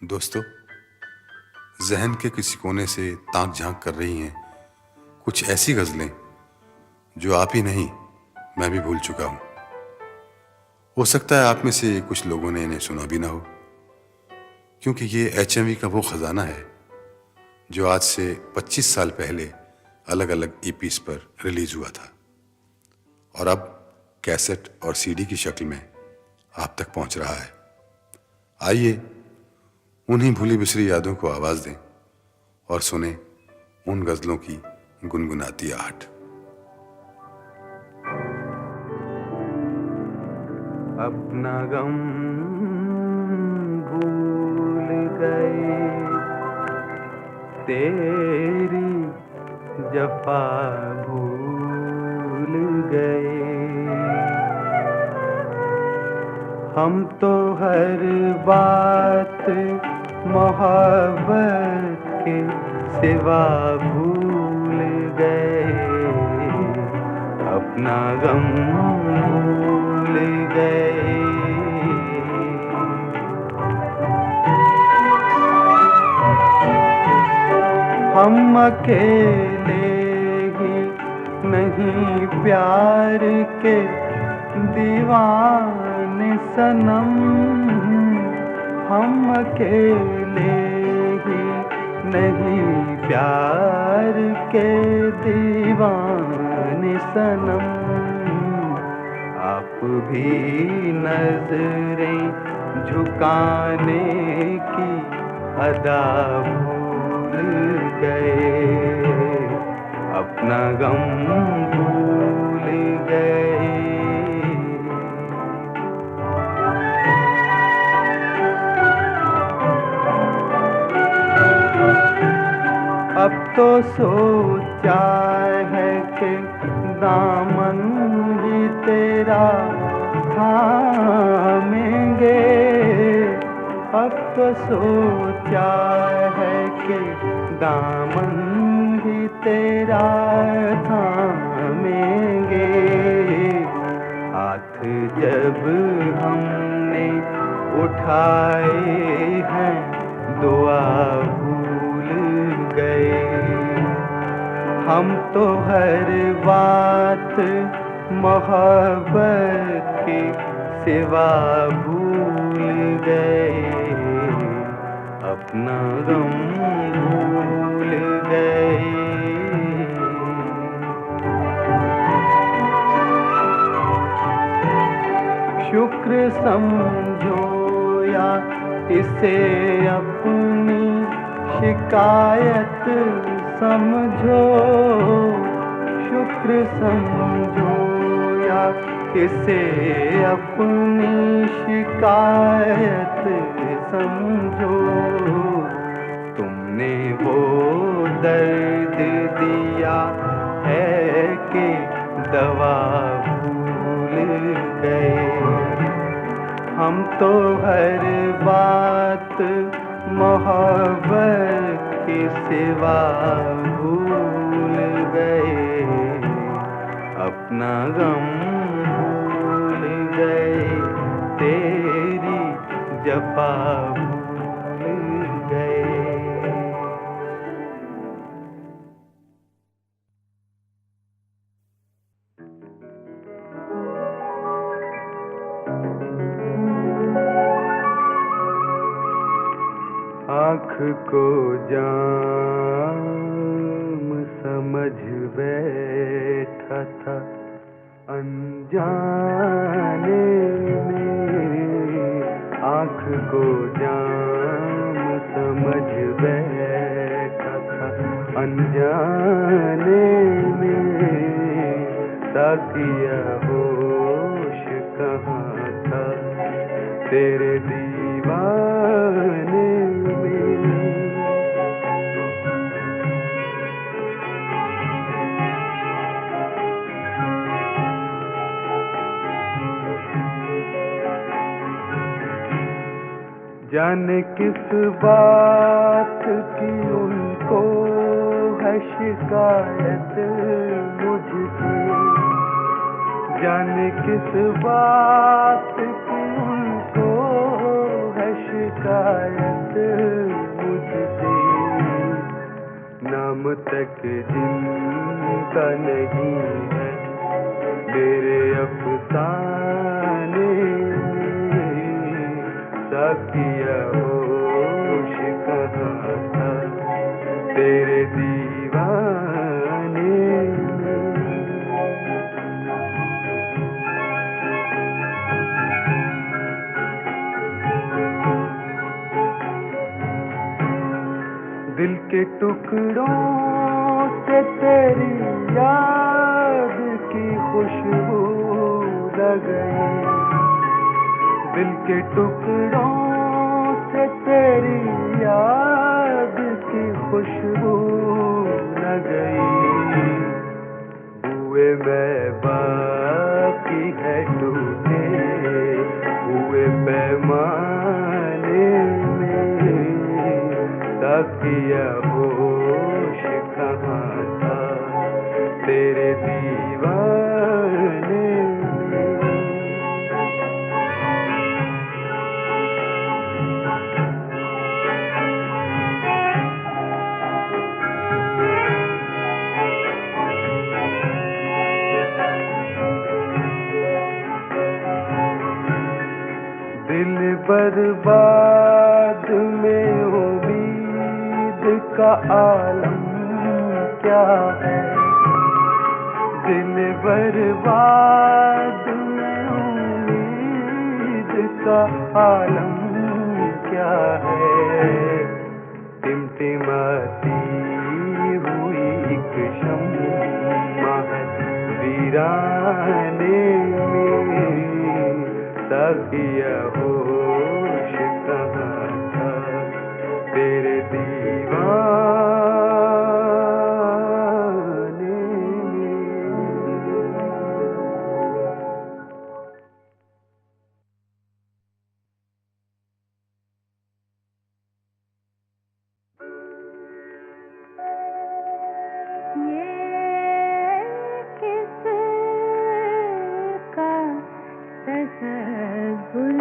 दोस्तों, जहन के किसी कोने से ताक झांक कर रही हैं कुछ ऐसी गज़लें जो आप ही नहीं, मैं भी भूल चुका हूँ। हो सकता है आप में से कुछ लोगों ने इन्हें सुना भी ना हो, क्योंकि ये एचएमवी का वो ख़जाना है जो आज से 25 साल पहले अलग-अलग ईपीज़ पर रिलीज़ हुआ था और अब कैसेट और सीडी की शक्ल में आप तक पहुँच रहा है। आइए उन्हीं भूली बिसरी यादों को आवाज़ दें और सुने उन गज़लों की गुनगुनाती आहट। अपना गम भूल गए, तेरी जफा भूल गए। हम तो हर बात मोहब्बत के सिवा भूल गए, अपना गम भूल गए। हम अकेले ही नहीं प्यार के दीवाने सनम, हम अकेले ही नहीं प्यार के दीवाने सनम। आप भी नजरें झुकाने की अदा भूल गए, अपना गम भूल गए। अब तो सोचा है कि दामन ही तेरा थामेंगे, अब तो सोचा है कि दामन ही तेरा थामेंगे। हाथ जब हमने उठाए हैं दुआ भूल गए, हम तो हर बात मोहब्बत के सिवा भूल गए, अपना गम भूल गए। शुक्र समझो या इसे अपनी शिकायत समझो, शुक्र समझो या इसे अपनी शिकायत समझो। तुमने वो दर्द दिया है कि दवा भूल गए, हम तो हर बात मोहब्बत के सिवा भूल गए, अपना गम भूल गए, तेरी जफा भूल गए। आँख को जाम समझ बैठा था अनजाने में, आँख को जाम समझ बैठा था अनजाने में। साकिया होश कहाँ था तेरे दीवाने में। जाने किस बात की उनको है शिकायत मुझसे, जाने किस बात की उनको है शिकायत मुझसे, नाम तक जिनका नहीं है मेरे अफसाने में। साकिया होश कहाँ था तेरे दीवाने में। दिल के टुकड़ों से तेरी याद की खुशबू लग गई। दिल के टुकड़ों से तेरी याद की खुशबू लग गई। हुए मैं बाकी है टूटे हुए पैमाने में। साकिया होश कहाँ था तेरे दीवाने में। दिल बर्बाद में उम्मीद का आलम क्या है। दिल बर्बाद में उम्मीद का आलम क्या है। टिमटिमाती हुई एक शम्मा है वीराने में। साकिया होश कहाँ था तेरे दीवाने में। ये किसका तसव्वुर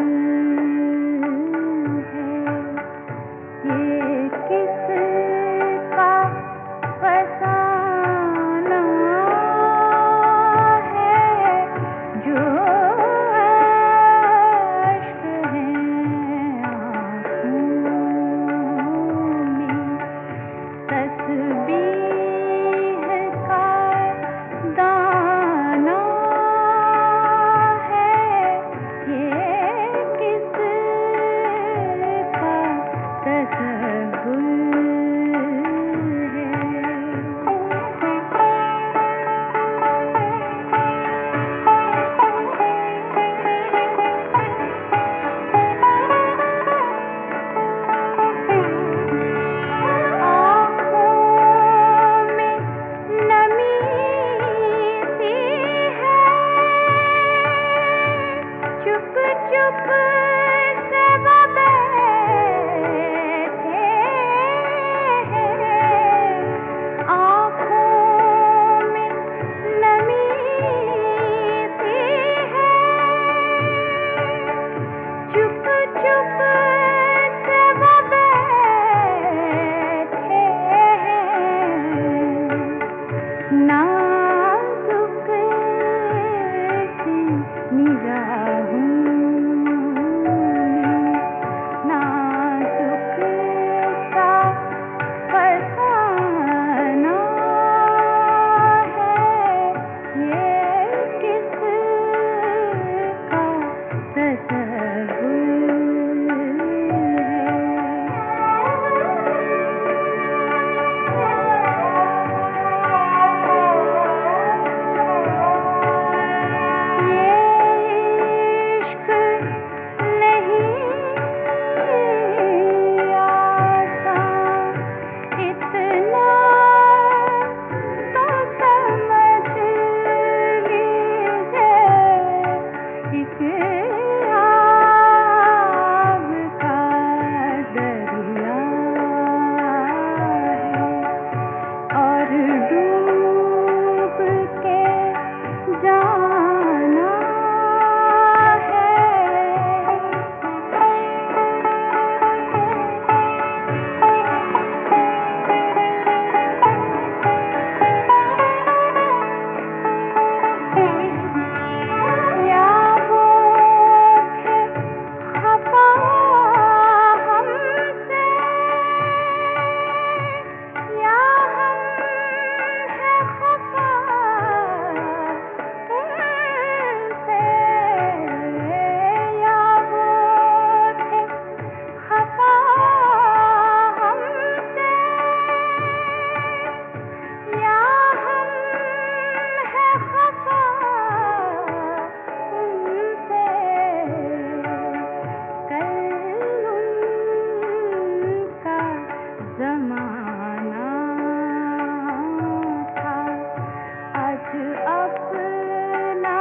अपना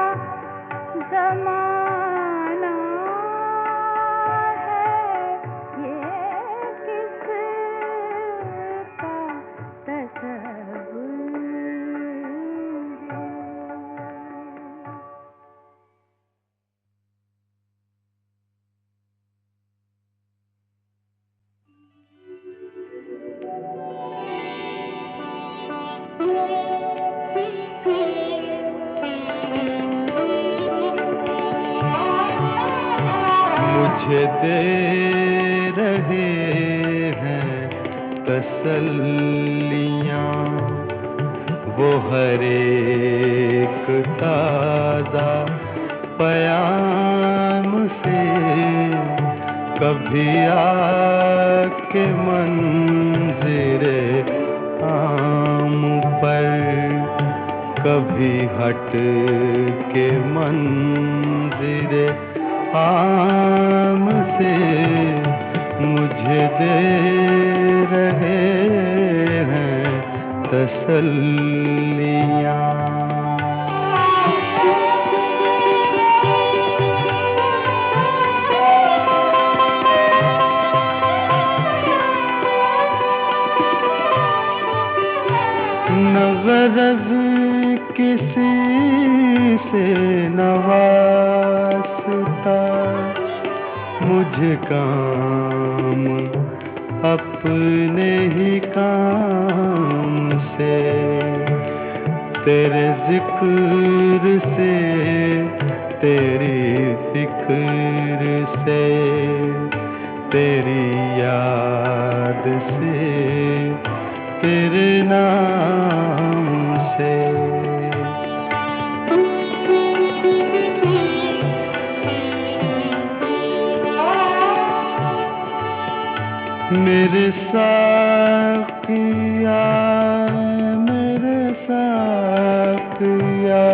जमाना है, ये किसका तसव्वुर है। मुझे दे रहे हैं तसल्लियाँ वो हर एक ताज़ा पयाम से, कभी आके मंज़िरे आम पर, कभी हट के मंज़िरे आम से मुझे दे रहे हैं तसल्लियाँ। न ग़रज़ किसी से न वास्ता, मुझे काम अपने ही काम से, तेरे ज़िक्र से, तेरी फ़िक्र से, तेरी याद से, तेरे नाम से। मेरे साकिया, मेरे साकिया,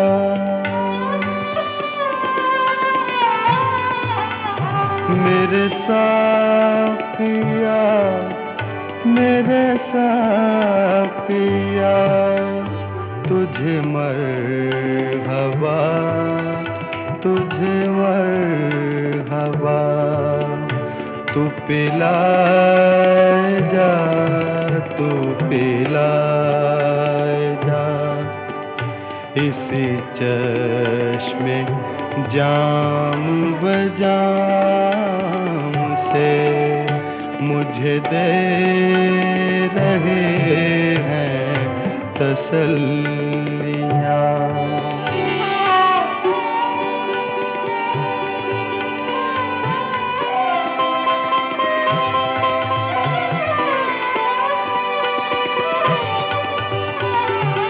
मेरे साकिया, मेरे साकिया, तुझे मरहबा, तुझे मरहबा, तू पिलाए जा, तू पिलाए जा, इसी चश्मे जाम बजाम से मुझे दे रहे हैं तसल्लियाँ।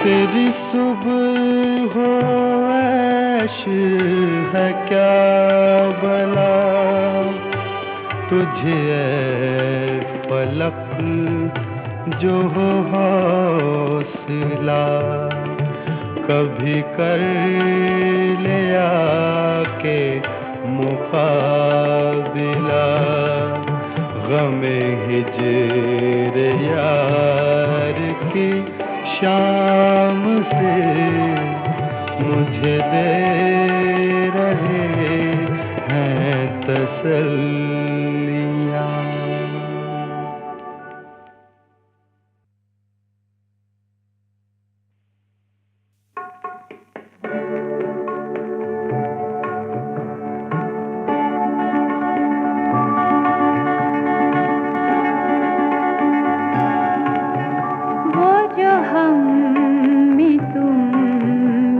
तेरी सुबह हो ऐश है क्या भला, तुझे ऐ फलक जो हो हौसला, कभी कर लिया के मुकाबिला, गमे हिजर यार की शाम से मुझे दे रहे हैं तसल्लियाँ। वो जो हम में तुम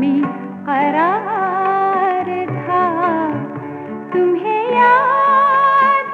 में करार था, तुम्हें याद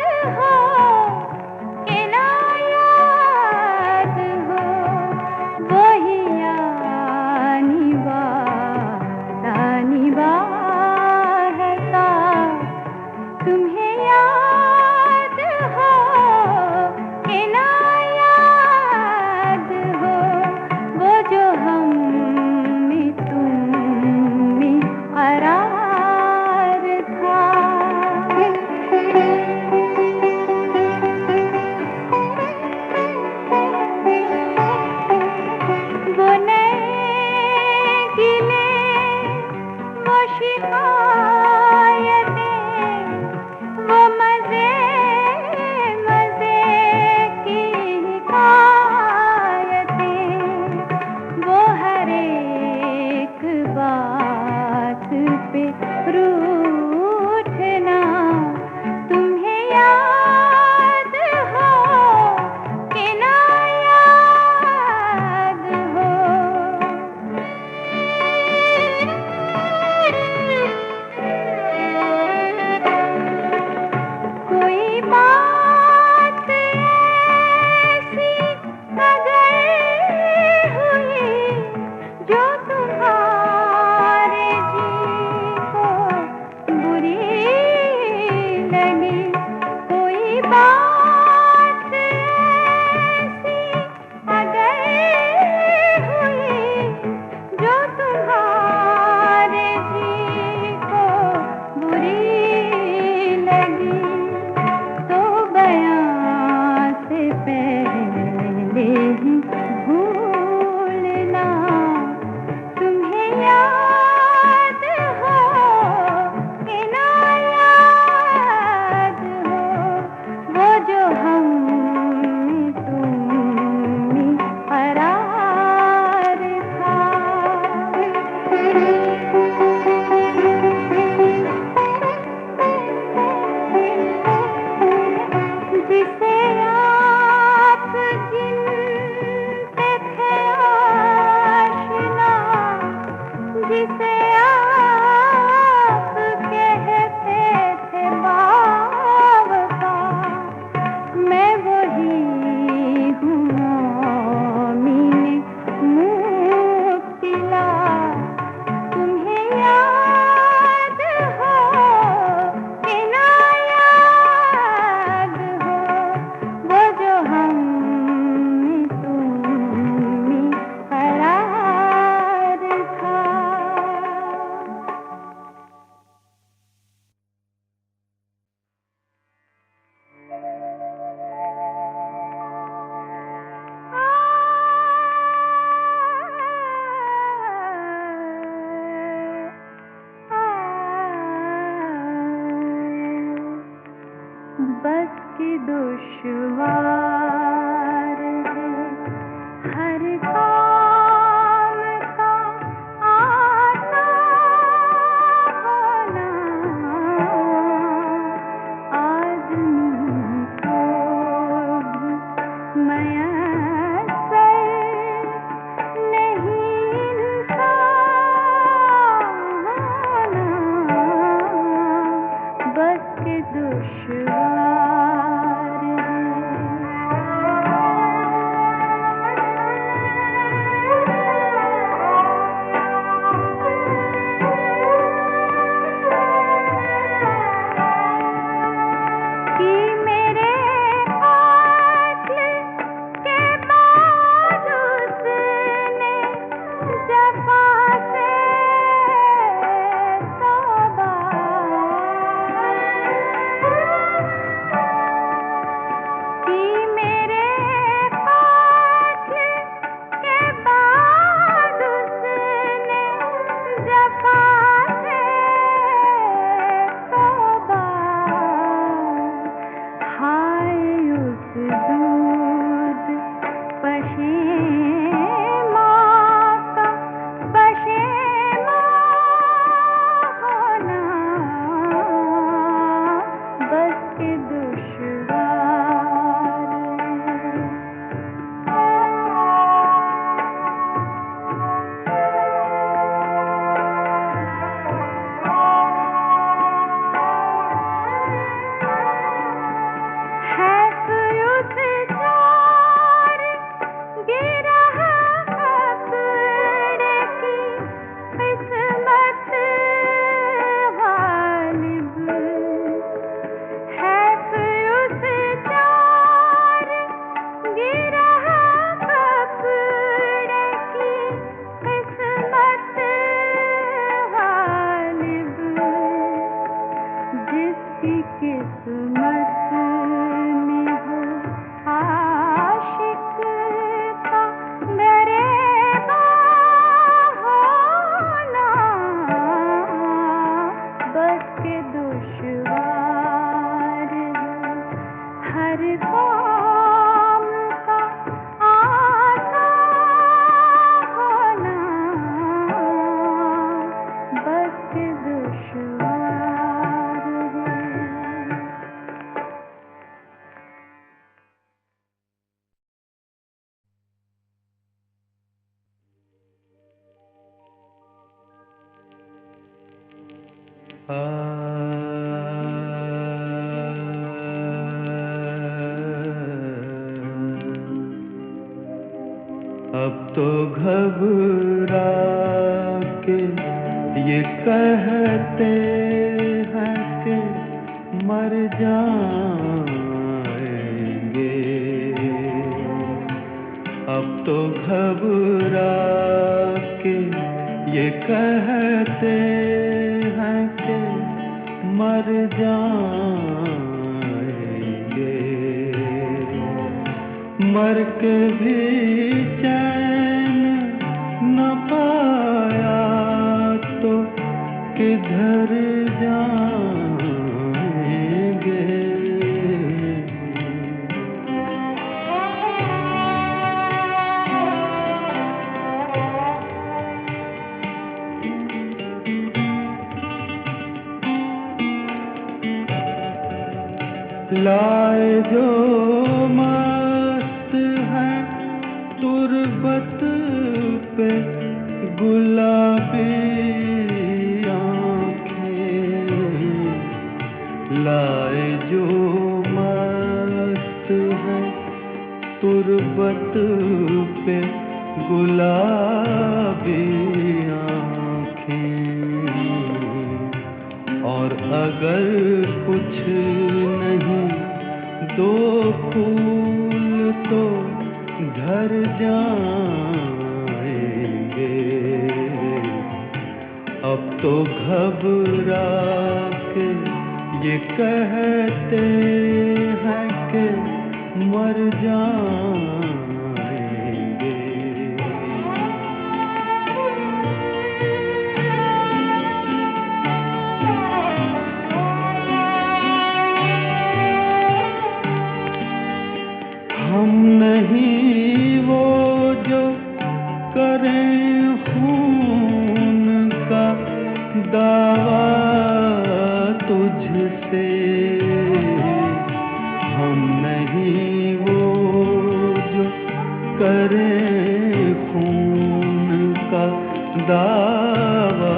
साथ पे रूठना, तुम्हें याद हो कि ना याद हो। कोई बात ऐसी अगर हुई जो तुम्हारे जी को बुरी लगी, कोई बात ऐसी अगर हुई जो तुम्हारे जी को बुरी लगी, तो बयां से पहले ही भूलना, तुम्हें याद हो कि ना याद हो, वो जो हम तुम में करार था। जिसे आप गिनते थे आशिना, जिसे आप कहते थे बावफा, मैं वही हूँ मोमिन मुब्तिला, तुम्हें याद हो कि ना याद हो, वो जो हम तुम में करार था। बस की दुश्वार है हर काम का आता होना, आदमी को भी मयस्सर नहीं इंसान होना, बस के दुश्वार है। अब तो घबरा के ये कहते हैं कि मर जाएंगे। अब तो घबरा के ये कहते हैं कि मर जाएंगे। मर के भी चैन न पाया तो किधर जाएंगे। लाए जो मस्त है तुरबत पे गुलाबी आँखें। लाए जो मस्त है तुरबत पे गुलाबी आँखें। और अगर कुछ नहीं दो फूल तो घर जाएंगे। अब तो घबरा के ये कहते हैं कि मर जाएंगे। हम नहीं वो जो करें खून का दावा तुझसे। हम नहीं वो जो करें खून का दावा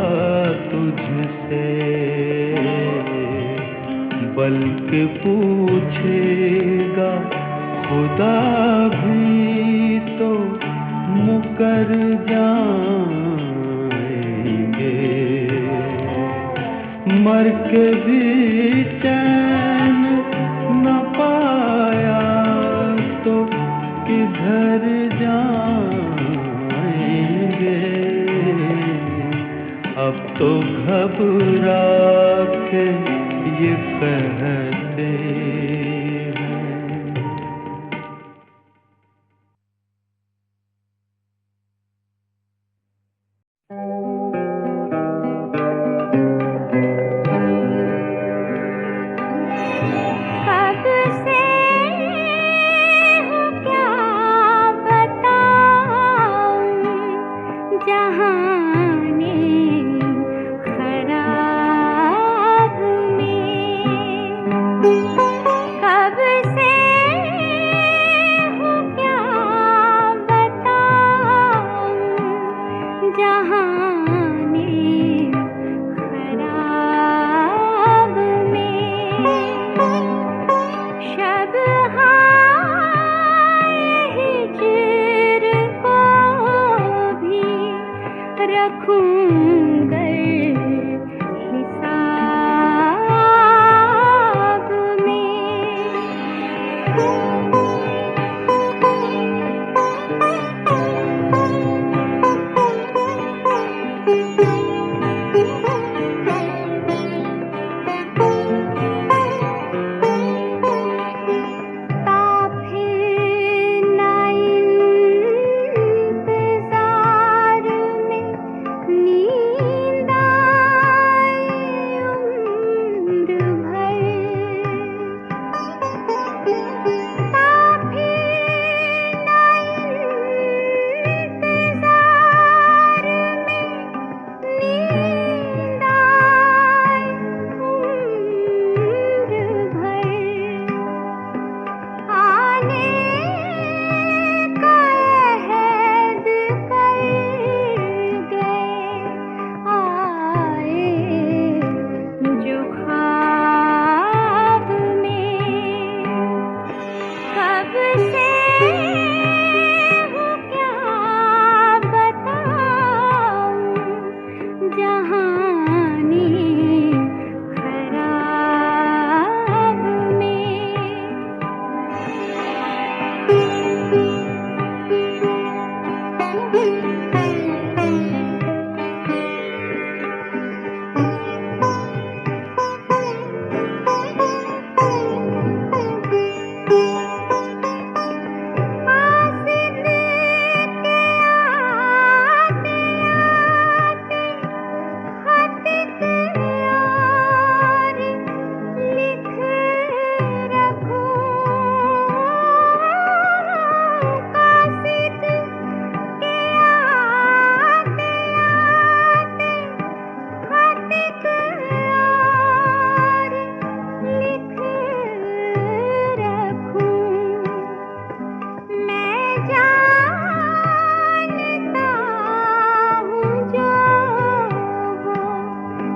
तुझसे। बल्कि पूछेगा खुदा भी तो मुकर जाएंगे। मर के भी चैन न पाया तो किधर जाएंगे। अब तो घबरा के ये कहते कब से हूँ क्या बताऊँ जहाने खराब में।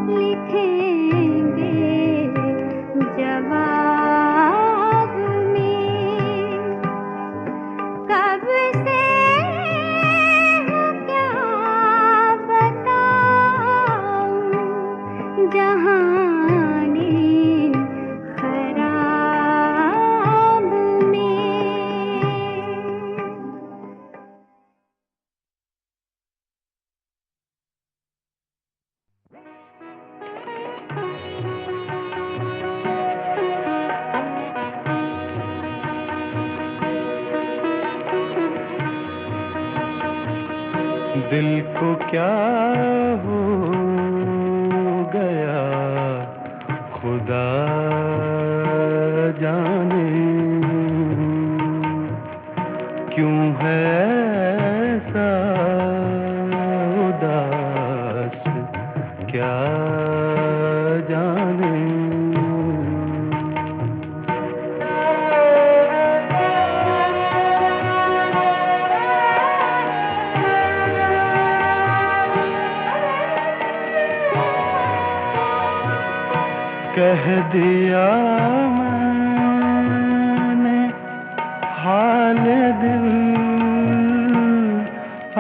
लिखेंगे जवाब में। कब से हूँ क्या बताऊं जहानी खराब में। दिल को क्या हो गया खुदा जाने, क्यों है ऐसा उदास क्या जाने। कह दिया मैंने हाल दिल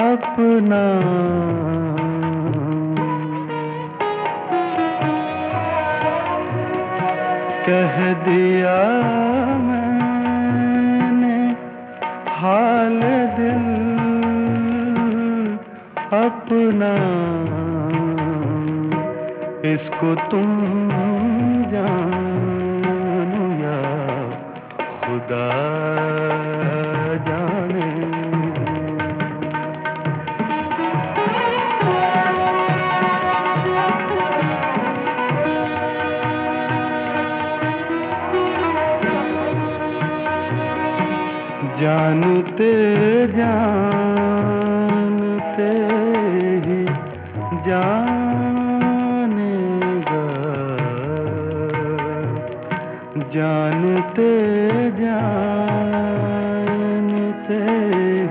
अपना, कह दिया मैंने हाल दिल अपना। इसको तुम जानो या खुदा जाने। जानते जानते ही जानेगा, जानते जानते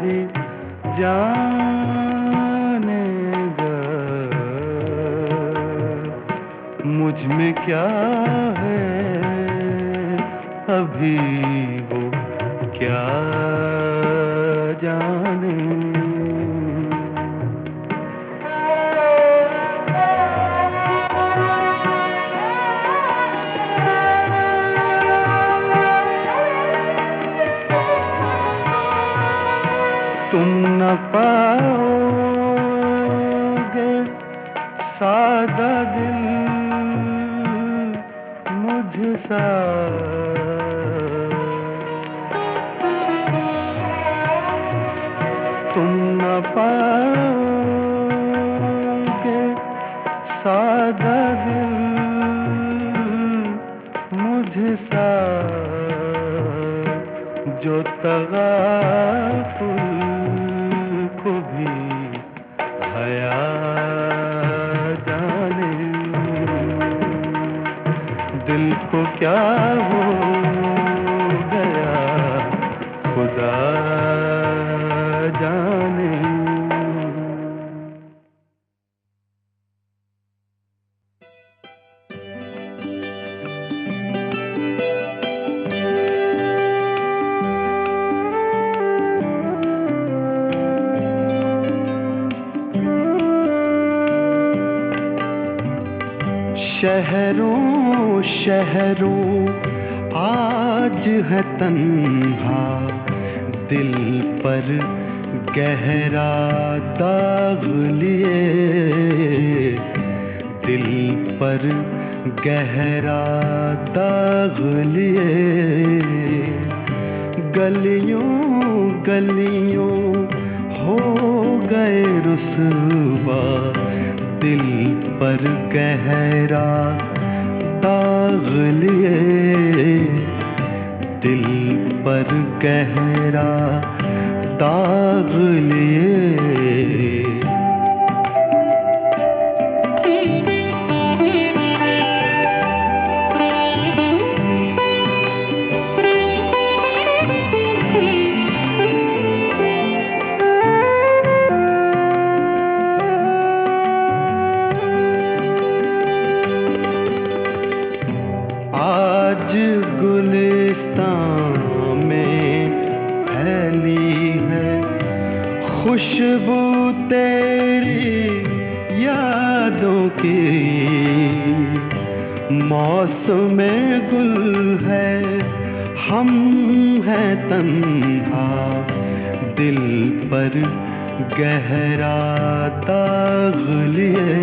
ही जानेगा। मुझ में क्या है अभी वो क्या जाने। तुम न पाओगे सादा दिल मुझसा, तुम न पाओगे सादा दिल मुझसा, जो तगाफुल को भी हया जाने। दिल को क्या हो गया खुदा जाने। शहरों शहरों आज है तन्हा, दिल पर गहरा दाग लिए, दिल पर गहरा दाग लिए। गलियों गलियों हो गए रुसवा, दिल पर गहरा दाग लिए, दिल पर गहरा दाग लिए। मौसम गुल है, हम हैं तन्हा, दिल पर गहरा दाग लिए,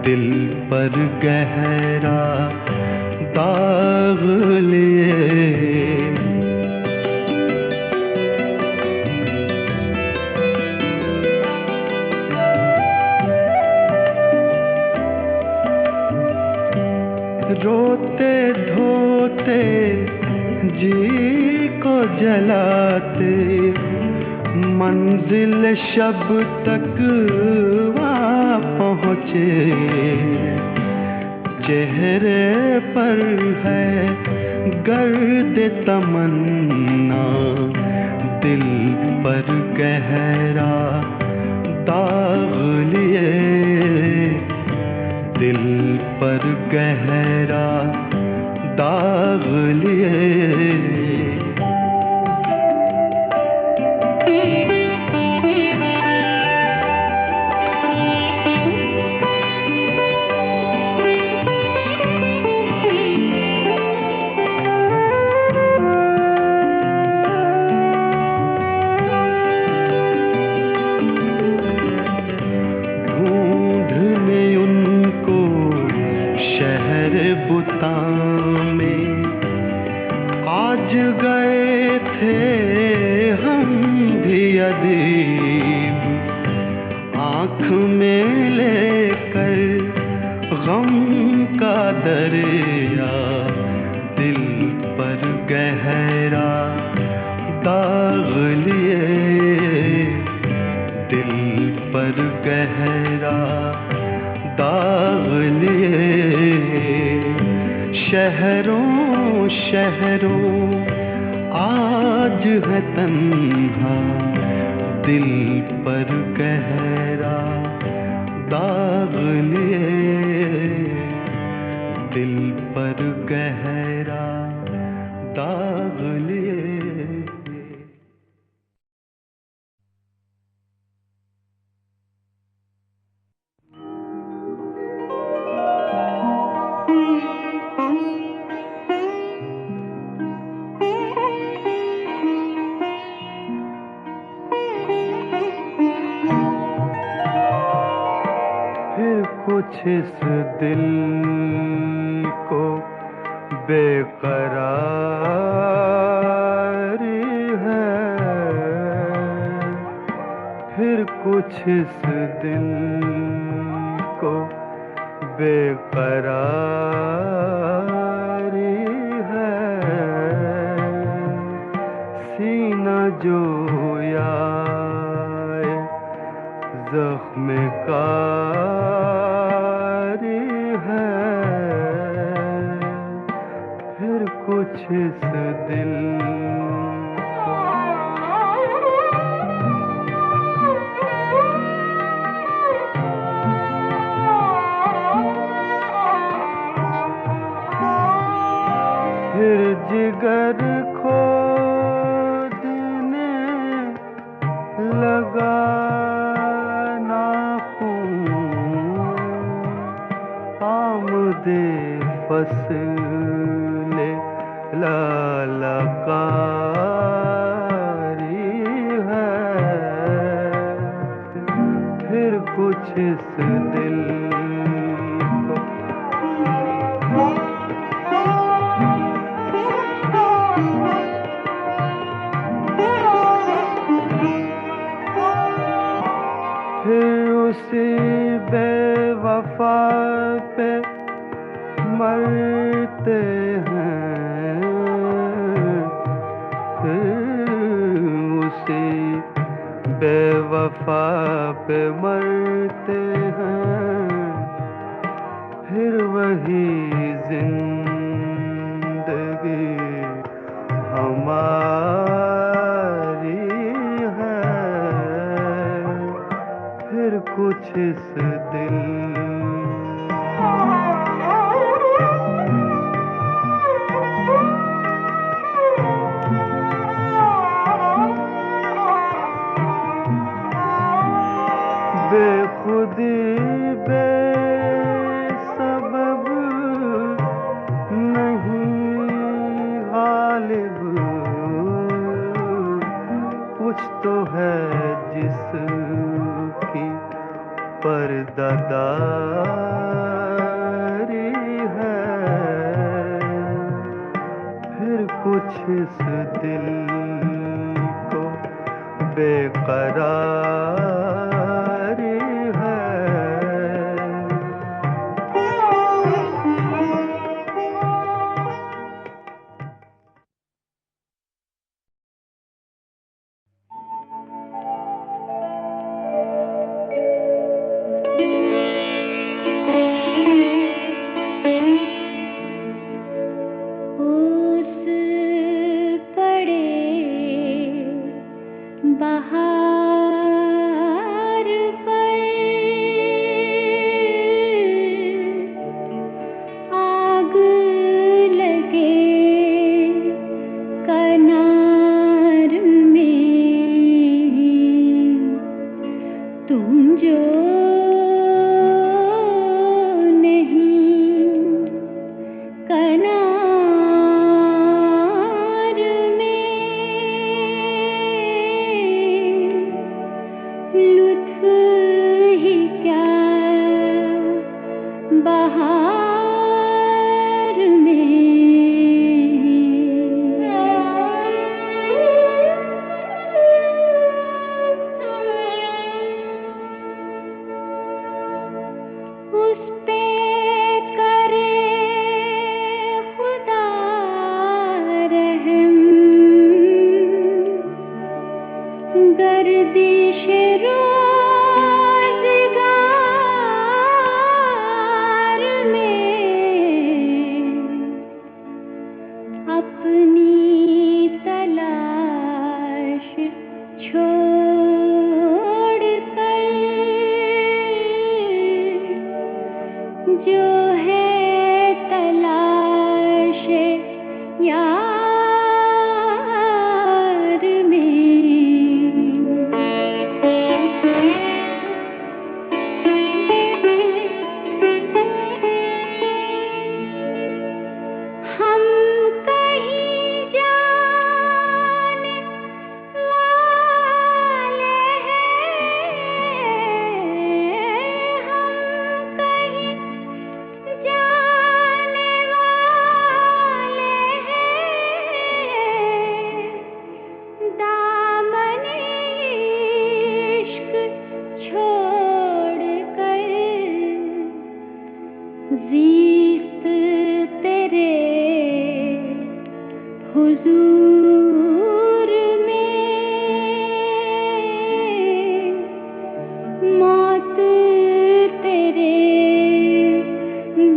दिल पर गहरा दाग लिए। रोते धोते जी को जलाते, मंजिल शब तक वहाँ पहुँचे, चेहरे पर है गर्द तमन्ना, दिल पर गहरा दाग लिए, दिल पर गहरा दाग लिए। बुता में आज गए थे हम भी अदीब, आँख में लेकर गम का दरिया, दिल पर गहरा दाग लिए, दिल पर गहरा दाग लिए। शहरों शहरों आज है तन्हा, दिल पर गहरा दाग लिए, दिल पर गहरा दाग लिए। कुछ इस दिल को बेकरारी है, फिर कुछ इस दिल को बेकरारी है, सीना जो याए ज़ख्म का कुछ इस दिल फिर जिगर खोदने लगा नाखून, आमदे फसले ललकारी है, फिर कुछ इस दिल को फिर उसी बेवफा पे मरते हैं, उसी बेवफा पे मरते हैं, फिर वही जिंदगी हमारी है, फिर कुछ इस दिल बेखुदी है, फिर कुछ इस दिल को बेकरारी है। ओस पड़े बहार पर, आग लगे कनार में, तुम जो नहीं कनार में, लुत्फ ही क्या बहार में। उस पे करे खुदा रहम, गर्दिश रोज़गार में, अपनी तलाश छोड़ कर, जो है तलाश यार में। हम कहीं जाने वाले हैं, हम कहीं जाने वाले हैं, दामन इश्क छोड़ कर, ज़ीस्त तेरे हुजूर में, मौत तेरे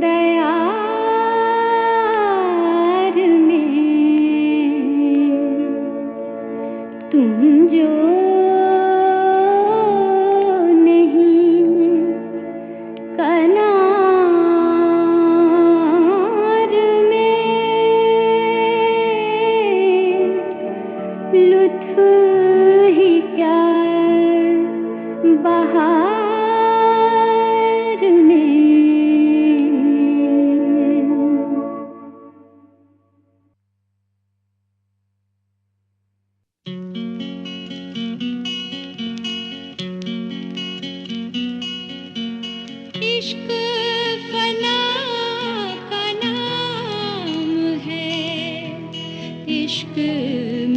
दयार में, तुम जो नहीं कनार में, लुत्फ ही क्या बहार में। इश्क फना का नाम है, इश्क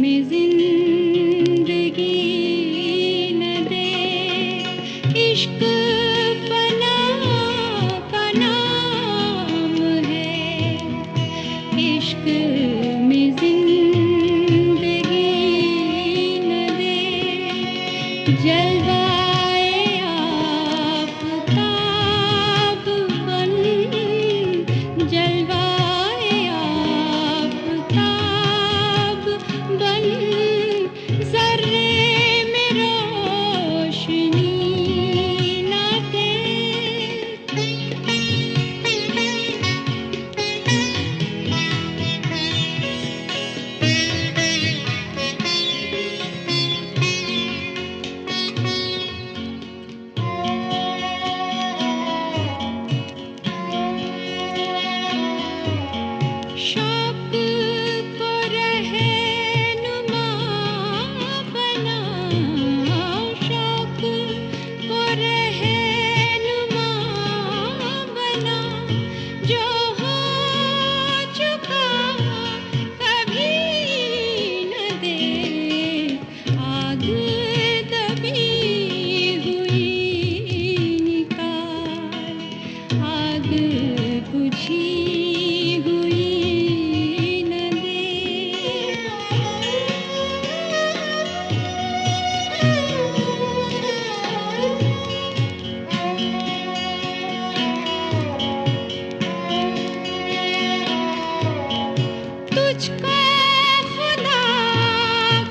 में जिंदगी न दे, इश्क फना का नाम है, इश्क में जिंदगी न दे, जलवाए आफ़ताब आग बुझी हुई न दे। तुझको खुदा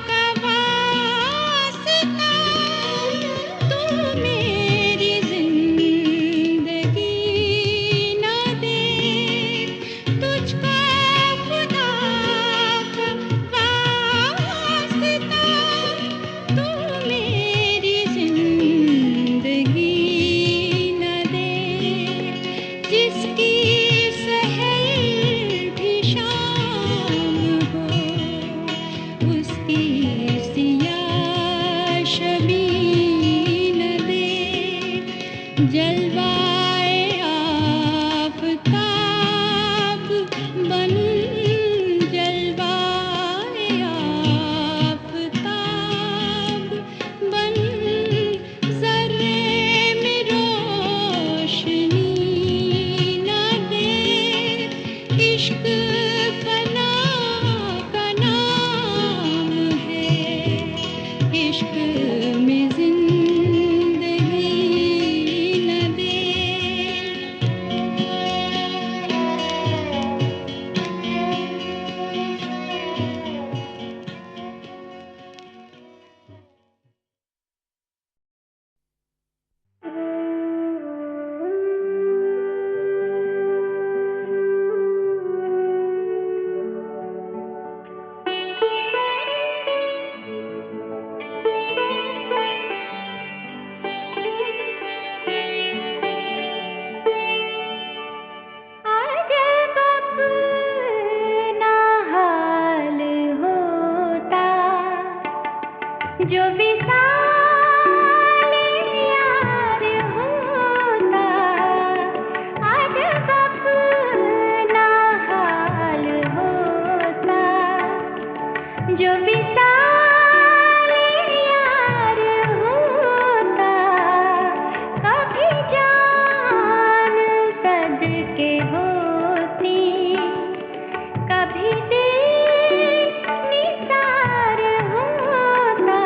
का वास्ता, तू मेरी जिंदगी न दे। तुझको खुदा का वास्ता, तू मेरी जिंदगी न दे। जिसकी सहर भी शाम हो, उसकी सियाह शबी न दे। जलवाए आफताब बन, जलवाए आफताब बन, ज़र्रे में रोशनी न दे। इश्क फना का नाम है, इश्क में जिंदगी न दे। अजब अपना हाल होता, जो विशाल यार होता। अजब अपना हाल होता, जो विशाल यार होता। कभी जान सदके होती, कभी दिल निसार होता।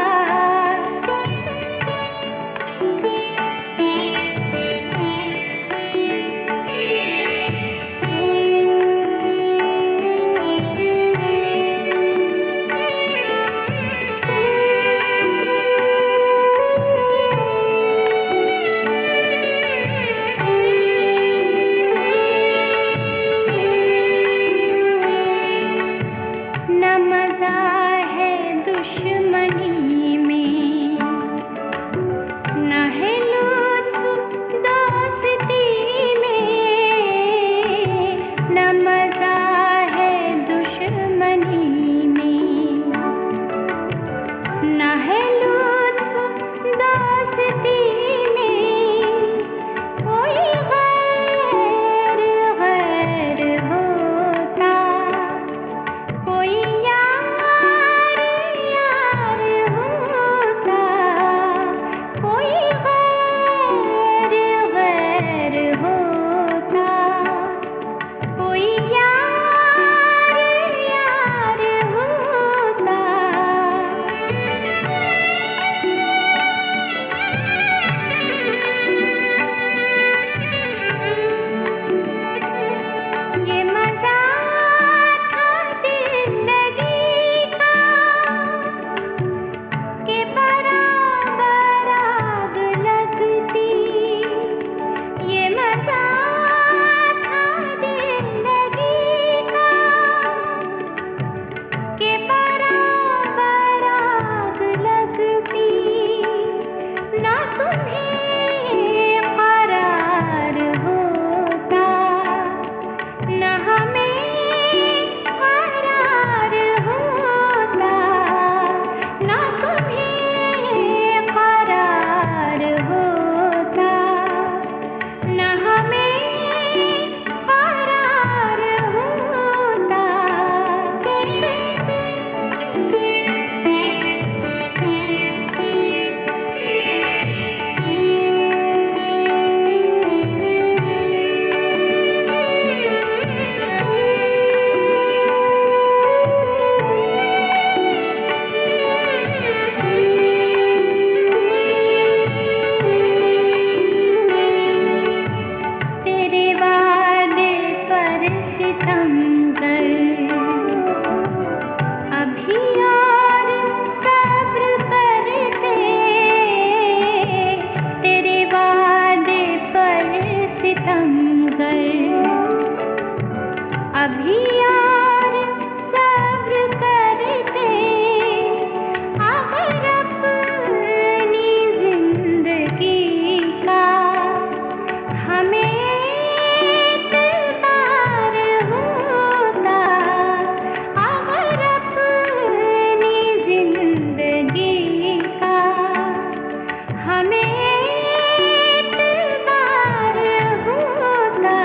सितमगर। अभी और सब्र करते तेरे वादे पर सितमगर। अभी और सब्र करते अगर अपनी जिंदगी का हमें इतबार होता। अगर अपनी जिंदगी का हमें इतबार होता।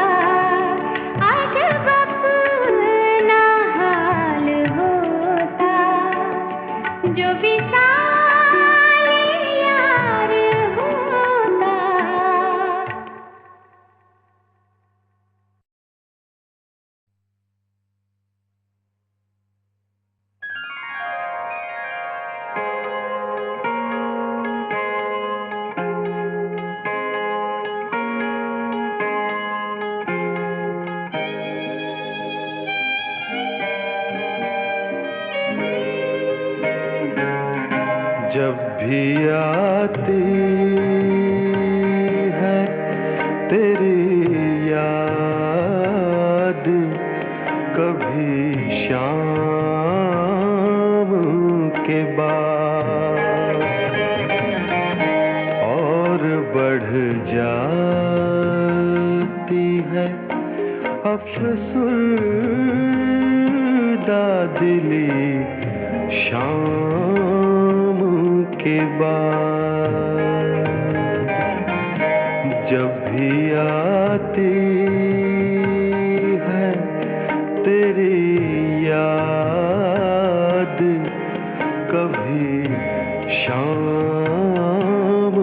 अजब अपना हाल होता जो विशाल यार होता। जब भी आती है तेरी याद, कभी शाम के बाद और बढ़ जाती है अफसुर्दा दिली शाम के बाद। जब भी आती है तेरी याद, कभी शाम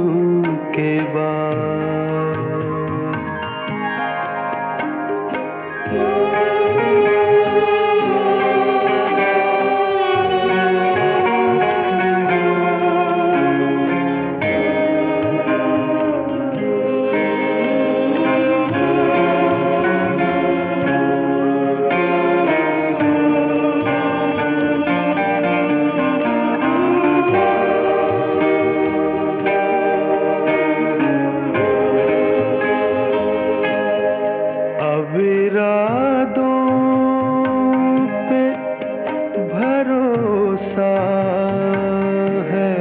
के बाद। अब इरादों पे भरोसा है,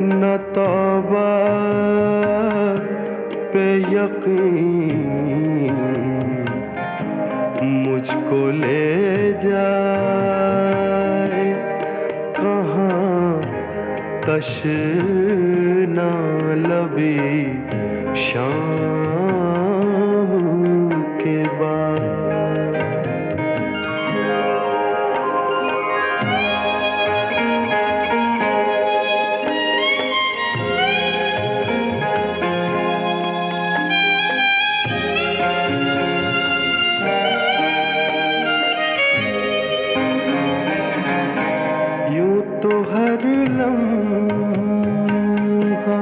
न तौबा पे यकीन। मुझको ले जाए कहाँ तशना लबी शाम के बाद। यूं तो हर लम्हा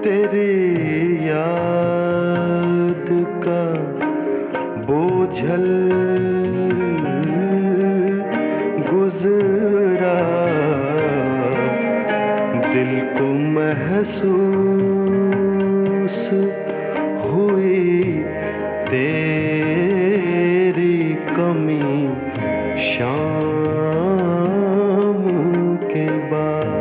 तेरी याद का बोझल गुजरा। दिल को महसूस हुई तेरी कमी शाम के बाद।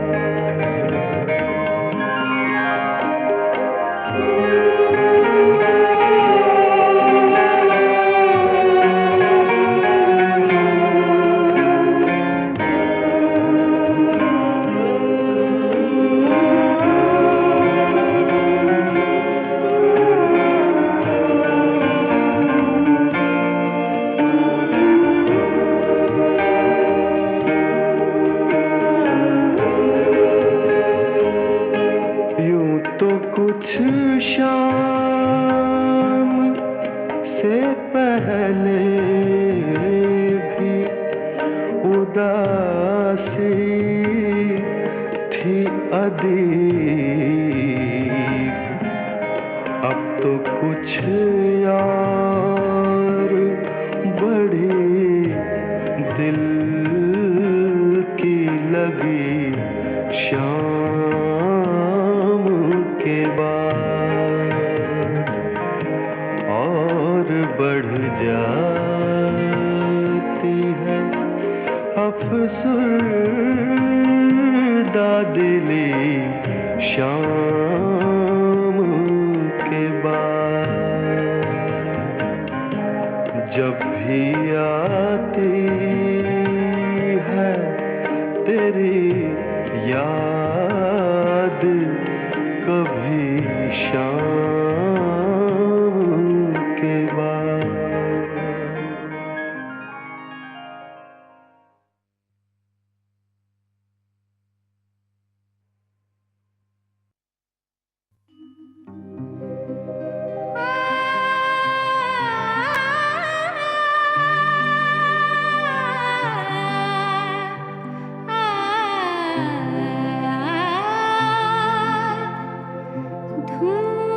कुछ शाम से पहले भी उदासी थी अदीब। अब तो कुछ यार बढ़ जाती है, अफसरदा दिली शाम के बाद। जब भी आती है तेरी याद, कभी शाम के बाद। धूम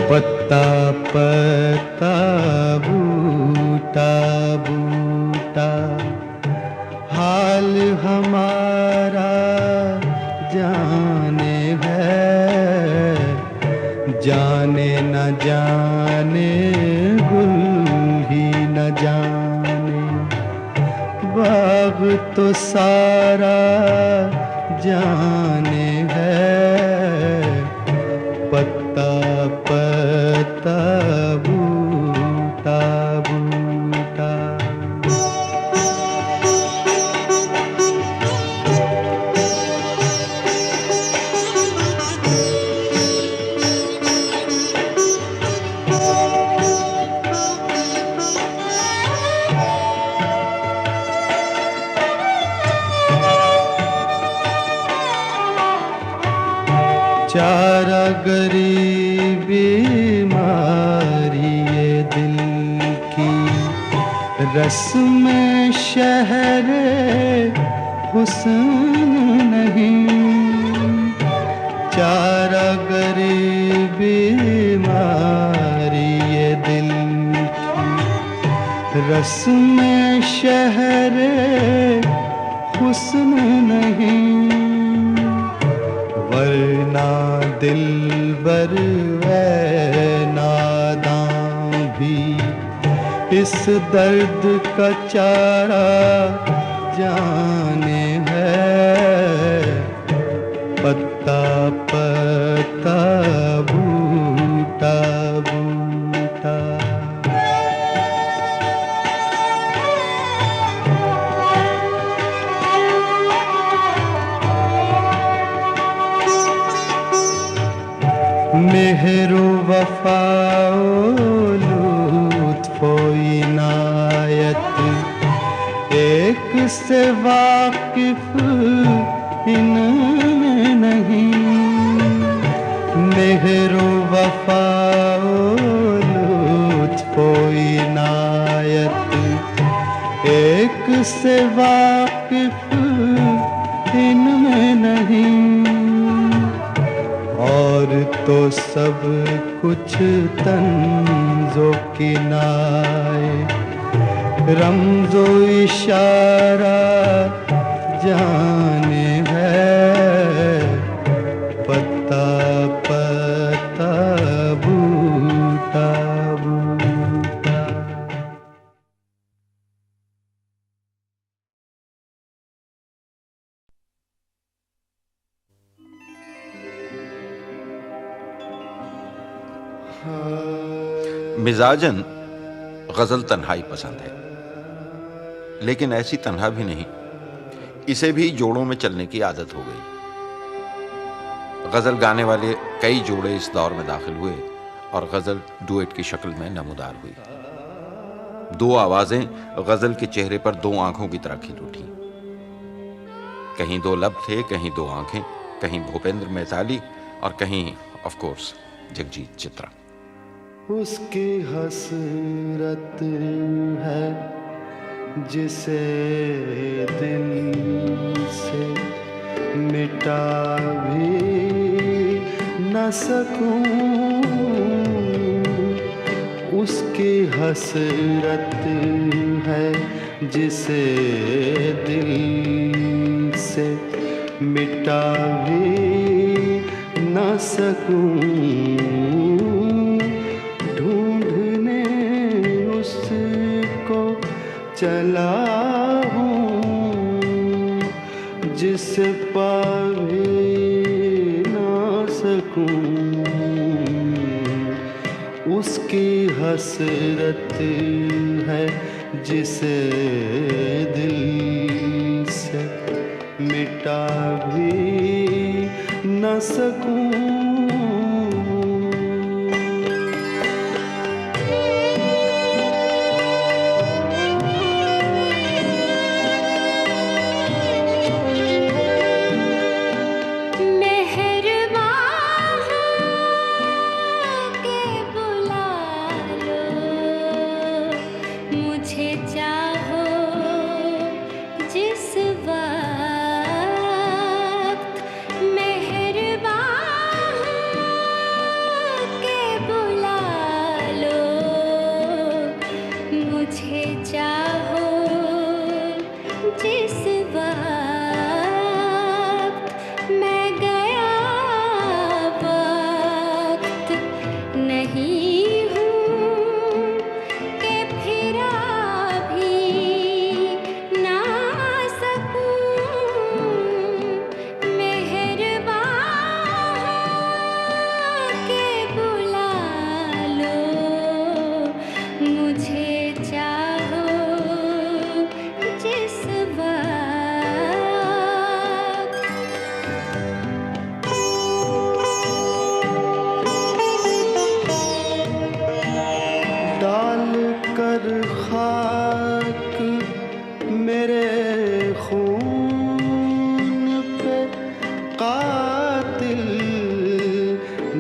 पत्ता पत्ता बूटा बूटा हाल हमारा जाने है, जाने न जाने गुल ही न जाने, बाग तो सारा जाने है, पत्ता पत्ता बूटा बूटा। चारा गरीबी बीमारी ये दिल की, रस्म शहर हुस्न नहीं, चारा गरीबी बीमारी ये दिल की, रस्म शहर हुस्न नहीं, वरना दिलबर वे नादां भी इस दर्द का चारा जाने है, पत्ता पत्ता बूटा बूटा। मेहरो वफाओ लुत्फो इनायत एक से वाकिफ इनमें नहीं, मेहरो वफाओ लुत्फो इनायत एक से वाकिफ इनमें नहीं, और तो सब कुछ तंज़ो किनाए रमज़ो इशारा जाने है, पत्ता पत्ता बूटा बूटा। मिजाजन गज़ल तन्हाई पसंद है, लेकिन ऐसी तन्हा भी नहीं, इसे भी जोड़ों में चलने की आदत हो गई। गज़ल गाने वाले कई जोड़े इस दौर में दाखिल हुए और गज़ल डुएट की शक्ल में नमूदार हुई। दो आवाजें गज़ल के चेहरे पर दो आंखों की तरह खिल उठी। कहीं दो लब थे, कहीं दो आंखें, कहीं भूपेंद्र मैताली और कहीं ऑफ कोर्स जगजीत चित्रा। उसकी हसरत है जिसे दिल से मिटा भी न सकूं, उसकी हसरत है जिसे दिल से मिटा भी न सकूं, ढूंढने उसको चला हूँ जिसे पा भी ना सकूं, उसकी हसरत है जिसे दिल से मिटा भी न सकूं। जिस वक्त मेहरबान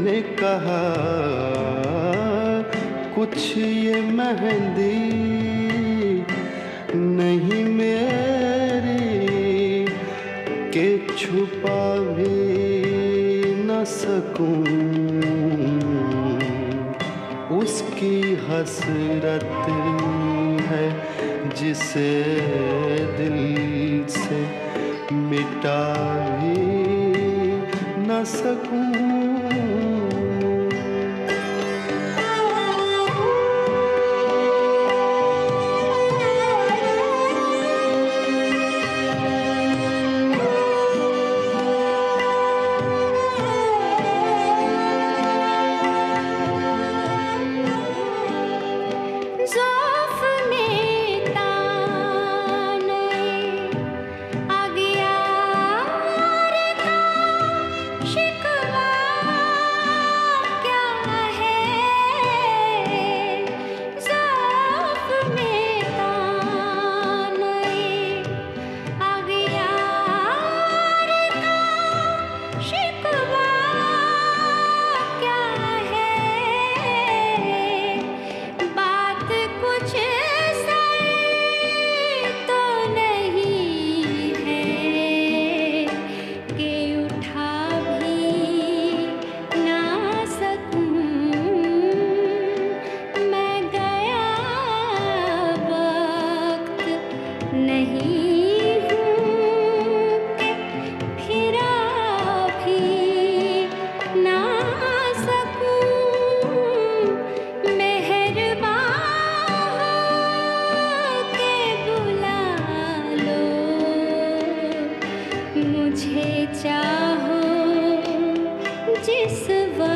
मैंने कहा कुछ ये मेहंदी नहीं मेरी के छुपा भी न सकूं। उसकी हसरत है जिसे दिल से मिटा भी न सकूं। ज़ौफ़ में ताने अगियार का शिकवा क्या है। ज़ौफ़ में ताने अगियार का शिकवा क्या है। बात कुछ सही तो नहीं है कि उठा भी ना सकूं। मैं गया वक्त नहीं हूँ कि फिरा भी ना सकूं। मेहरबान के बुला लो मुझे चाहो जिस वक्त।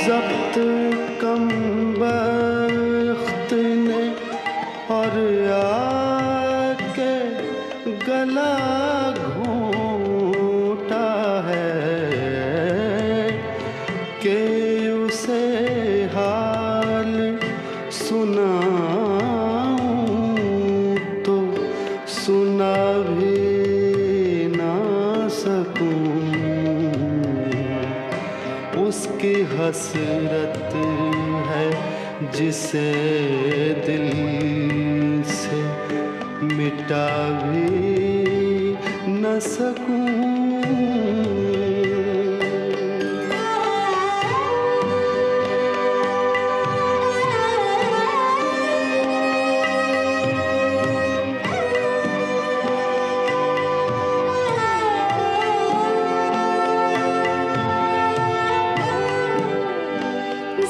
ज़ब्त कम बख्त ने और आके गला घोंटा है कि उसे हाल सुनाऊं तो सुना भी ना सकूं। उसकी हसरत है जिसे दिल से मिटा भी न सकूं।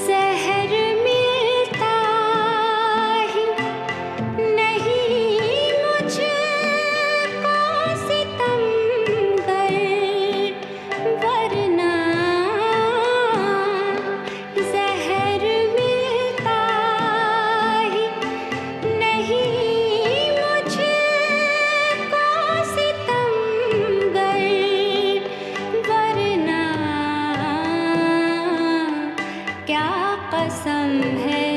ज़हर मिलता ही नहीं मुझको सितमगर, वरना ज़हर मिलता ही नहीं मुझको सितमगर, वरना क्या कसम है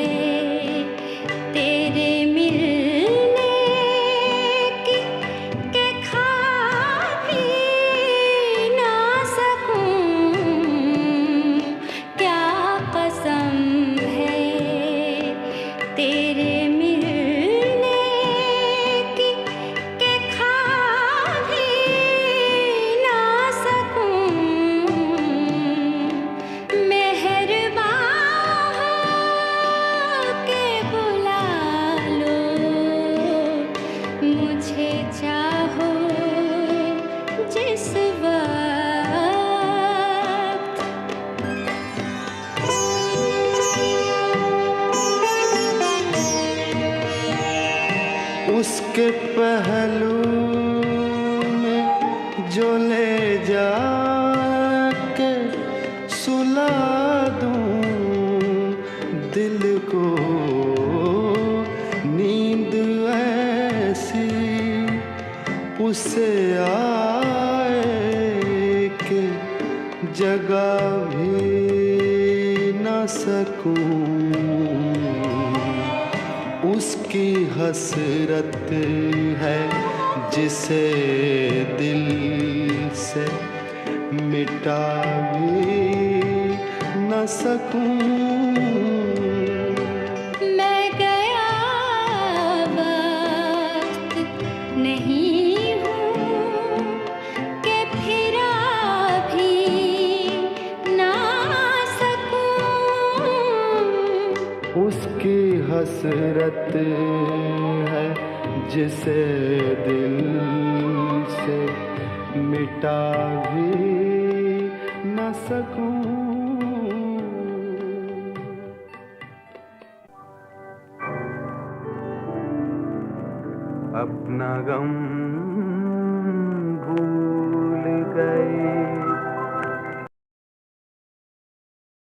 तेरे मिलने की कि खा भी ना सकूं। क्या कसम है तेरे मिलने की कि खा भी ना सकूं। मेहरबान के बुला लो मुझे चाहो जिस वक्त। उसके पहलू में जो ले जाके सुला दूं दिल को नींद ऐसी उसे आए कि जगा भी न सकूं। उसकी हसरत है जिसे दिल से मिटा भी न सकूं। मैं गया वक्त नहीं हूँ कि फिरा भी ना सकूं। उसकी हसरत है जिसे दिल से मिटा भी न सकूं। अपना गम भूल गए